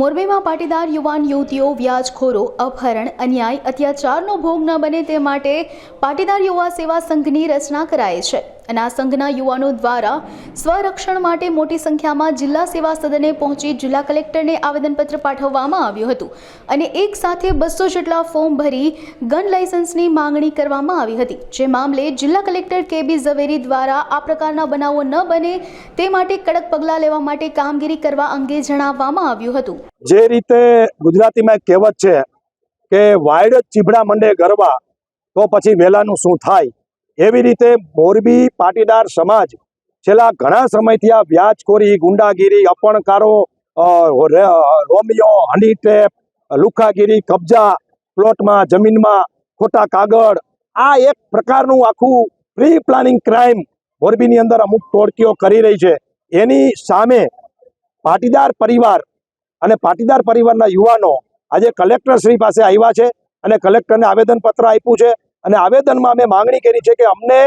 મોરબીમાં પાટીદાર યુવાન યુવતીઓ વ્યાજખોરો, અપહરણ, અન્યાય, અત્યાચારનો ભોગ ન બને તે માટે પાટીદાર યુવા સેવા સંઘની રચના કરાઈ છે અને આ સંઘના યુવાનો દ્વારા સ્વરક્ષણ માટે મોટી સંખ્યામાં જિલ્લા સેવા સદને પહોંચી જિલ્લા કલેક્ટરને આવેદનપત્ર પાઠવવામાં આવ્યું હતું અને એક સાથે 200 જેટલા ફોર્મ ભરી ગન લાયસન્સની માંગણી કરવામાં આવી હતી। જે મામલે જિલ્લા કલેક્ટર KB ઝવેરી દ્વારા આ પ્રકારના બનાવો ન બને તે માટે કડક પગલાં લેવા માટે કામગીરી કરવા અંગે જણાવવામાં આવ્યું હતું। જે રીતે ગુજરાતીમાં એક કહેવત છે કે વાયડ જ ચીભડા મંડે ગરબા તો પછી વેલાનું શું થાય, એવી રીતે મોરબી પાટીદાર સમાજ છેલ્લા ઘણા સમયથી આ વ્યાજખોરી, ગુંડાગીરી, અપણકારો, રોમિયો, હની ટ્રેપ, લુખાગીરી, કબજા, પ્લોટમાં, જમીનમાં ખોટા કાગળ, આ એક પ્રકારનું આખું પ્રી પ્લાનિંગ ક્રાઇમ મોરબીની અંદર અમુક ટોળકીઓ કરી રહી છે। એની સામે પાટીદાર પરિવાર અને પાટીદાર પરિવારના યુવાનો આજે કલેક્ટર શ્રી પાસે આવ્યા છે અને કલેક્ટરને આવેદનપત્ર આપ્યું છે અને આવેદનમાં અમે માંગણી કરી છે કે અમને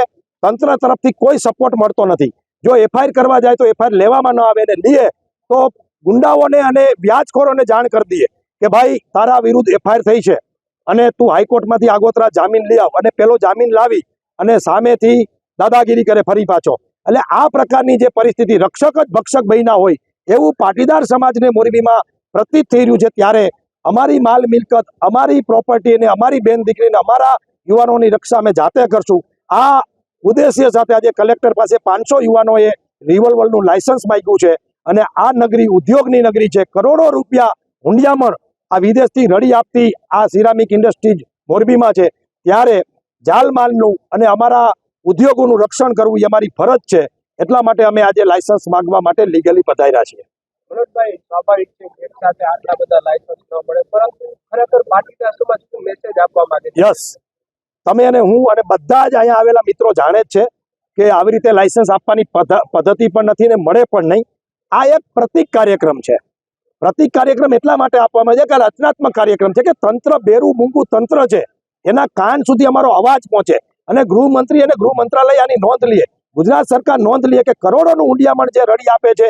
તંત્ર તરફથી કોઈ સપોર્ટ મળતો નથી। જો FIR કરવા જાય તો FIR લેવામાં ન આવે અને લે તો ગુંડાઓને અને વ્યાજખોરોને જાણ કરી દઈએ કે ભાઈ તારા વિરુદ્ધ FIR થઈ છે અને તું હાઈકોર્ટમાંથી આગોતરા જામીન લઈ આવ, અને પેલો જામીન લાવી અને સામેથી દાદાગીરી કરે ફરી પાછો। એટલે આ પ્રકારની જે પરિસ્થિતિ, રક્ષક જ ભક્ષક બન્યા હોય એવું પાટીદાર સમાજને મોરબીમાં પ્રતીત થઈ રહ્યું છે। ત્યારે અમારી માલ મિલકત, અમારી પ્રોપર્ટી અને અમારી બેન દીકરીને, અમારા યુવાનોની રક્ષા અમે જાતે કરશું। આ ઉદ્દેશ્ય સાથે આજે કલેક્ટર પાસે 500 યુવાનોએ રિવોલ્વરનું લાયસન્સ માંગ્યું છે અને આ નગરી ઉદ્યોગની નગરી છે। કરોડો રૂપિયા હુંડિયામણ આ વિદેશથી રડી આપતી આ સિરામિક ઇન્ડસ્ટ્રીઝ મોરબીમાં છે। ત્યારે જાલમાલનું અને અમારા ઉદ્યોગોનું રક્ષણ કરવું એ અમારી ફરજ છે। એટલા માટે અમે આજે લાયસન્સ માંગવા માટે લીગલી પધાર્યા છીએ। ભરતભાઈ, સ્વાભાવિક છે એક સાથે આટલા બધા લાયસન્સ ન મળે, પરંતુ ખરેખર પાટીદાર સમાજ શું મેસેજ આપવા માંગે છે? યસ, તમે અને હું અને બધા જ અહીંયા આવેલા મિત્રો જાણે જ છે કે આવી રીતે લાયસન્સ આપવાની પદ્ધતિ પણ નથી ને મળે પણ નહીં। આ એક પ્રતિક કાર્યક્રમ છે। પ્રતિક કાર્યક્રમ એટલા માટે આપવામાં છે કે રચનાત્મક કાર્યક્રમ છે કે તંત્ર બેરું મૂંગું તંત્ર છે, એના કાન સુધી અમારો અવાજ પહોંચે અને ગૃહમંત્રી અને ગૃહ મંત્રાલય આની નોંધ લે, ગુજરાત સરકાર નોંધ લે કે કરોડોનું ઊંડિયામણ જે રડી આપે છે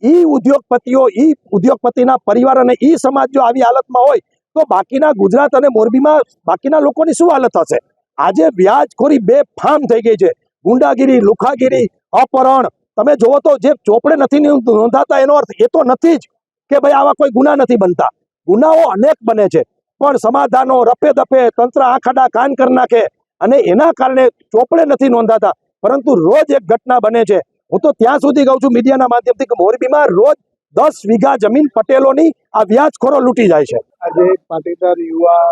ઈ ઉદ્યોગપતિઓ, ઈ ઉદ્યોગપતિના પરિવાર અને ઈ સમાજ જો આવી હાલતમાં હોય તો બાકીના ગુજરાત અને મોરબીમાં બાકીના લોકોની શું હાલત હશે? આજે વ્યાજખોરી બેફામ થઈ ગઈ છે, ગુંડાગીરી, લુખાગીરી, અપહરણ। તમે જોવો તો જે ચોપડે નથી નોંધાતા એનો અર્થ એ તો નથી જ કે ભાઈ આવા કોઈ ગુના નથી બનતા। ગુનાઓ અનેક બને છે પણ સમાધાનો રફે દફે તંત્ર આંખાડા કાન કરી નાખે અને એના કારણે ચોપડે નથી નોંધાતા, પરંતુ રોજ એક ઘટના બને છે। હું તો ત્યાં સુધી કહું છું મીડિયાના માધ્યમથી કે મોરબીમાં રોજ 10 વીઘા જમીન પટેલોની આ વ્યાજખોરો લૂંટી જાય છે। આજે પાટીદાર યુવા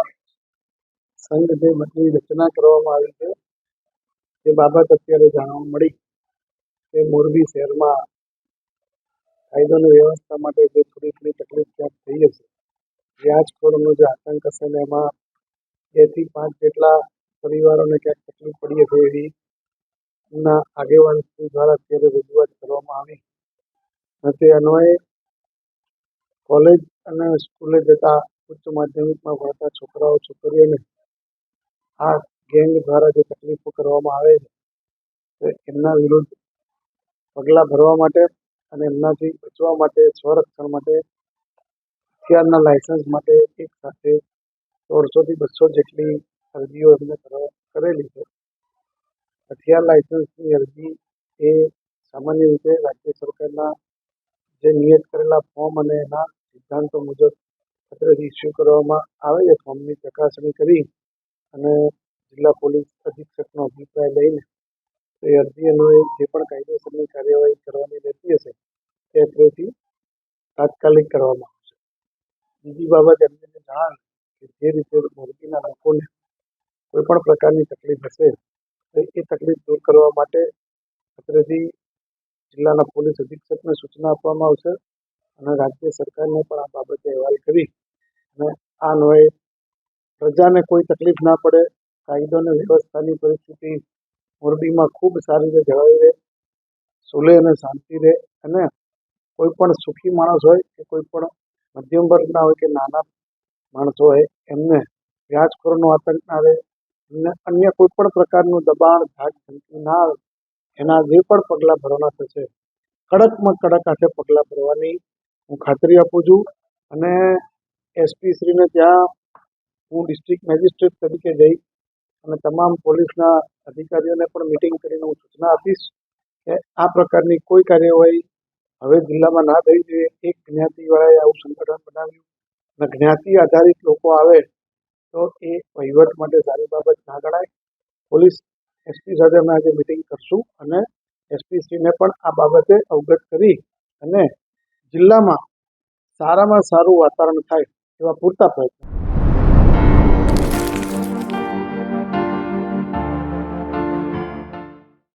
સંઘ જે મતની રચના કરવામાં આવી છે એ બાબત અત્યારે જાણવા મળી કે મોરબી શહેરમાં કાયદો અને વ્યવસ્થા માટે જે થોડી ઘણી તકલીફ ક્યાંક થઈ હશે, વ્યાજખોરોનો જે આતંક હશે ને એમાં 2 થી 5 જેટલા પરિવારોને ક્યાંક તકલીફ પડી હશે એવી ના આગેવાન દ્વારા અત્યારે રજૂઆત કરવામાં આવી અને તે અન્વયે કોલેજ અને સ્કૂલે જતા ઉચ્ચ માધ્યમિકમાં ભણતા છોકરાઓ છોકરીઓને આ ગેંગ દ્વારા જે તકલીફો કરવામાં આવે છે એમના વિરુદ્ધ પગલાં ભરવા માટે અને એમનાથી બચવા માટે, સ્વરક્ષણ માટે હથિયારના લાયસન્સ માટે એક સાથે 150 થી 200 જેટલી અરજીઓ એમને કરેલી છે। હથિયાર લાયસન્સની અરજી એ સામાન્ય રીતે રાજ્ય સરકારના જે નિયત કરેલા ફોર્મ અને એના સિદ્ધાંતો મુજબ અત્રેથી ઇસ્યુ કરવામાં આવે છે। ફોર્મની ચકાસણી કરી અને જિલ્લા પોલીસ અધિક્ષકનો અભિપ્રાય લઈને એ અરજી અન્વયે જે પણ કાયદેસરની કાર્યવાહી કરવાની રહેતી હશે તે અત્રેથી તાત્કાલિક કરવામાં આવશે। બીજી બાબત એમને જણાવી કે જે રીતે મોરબીના લોકોને કોઈ પણ પ્રકારની તકલીફ હશે તો એ તકલીફ દૂર કરવા માટે અત્રેથી જિલ્લાના પોલીસ અધિક્ષકને સૂચના આપવામાં આવશે અને રાજ્ય સરકારને પણ આ બાબતે અહેવાલ કરી અને આ અન્વયે પ્રજાને કોઈ તકલીફ ના પડે, કાયદો અને વ્યવસ્થાની પરિસ્થિતિ મોરબીમાં ખૂબ સારી રીતે જળવાઈ રહે, સુલેહ અને શાંતિ રહે અને કોઈ પણ સુખી માણસ હોય કે કોઈ પણ મધ્યમ વર્ગના હોય કે નાના માણસો હોય એમને વ્યાજખોરનો આતંક ના રહે, એમને અન્ય કોઈ પણ પ્રકારનું દબાણ, ધાક ધમકી ના આવે, એના જે પણ પગલાં ભરવાના થશે કડકમાં કડક હાથે પગલાં ભરવાની હું ખાતરી આપું છું। અને એસપી શ્રીને ત્યાં હું ડિસ્ટ્રિક્ટ મેજિસ્ટ્રેટ તરીકે જઈ અને તમામ પોલીસના અધિકારીઓને પણ મિટિંગ કરીને હું સૂચના આપીશ કે આ પ્રકારની કોઈ કાર્યવાહી હવે જિલ્લામાં ના થઈ જોઈએ. એક જ્ઞાતિવાળાએ આવું સંગઠન બનાવ્યું અને જ્ઞાતિ આધારિત લોકો આવે તો એ વહીવટ માટે સારી બાબત ના ગણાય. પોલીસ એસપી સાથે અમે આજે મિટિંગ કરશું અને એસપી શ્રીને પણ આ બાબતે અવગત કરી અને જિલ્લામાં સારામાં સારું વાતાવરણ થાય એવા પૂરતા પ્રયત્નો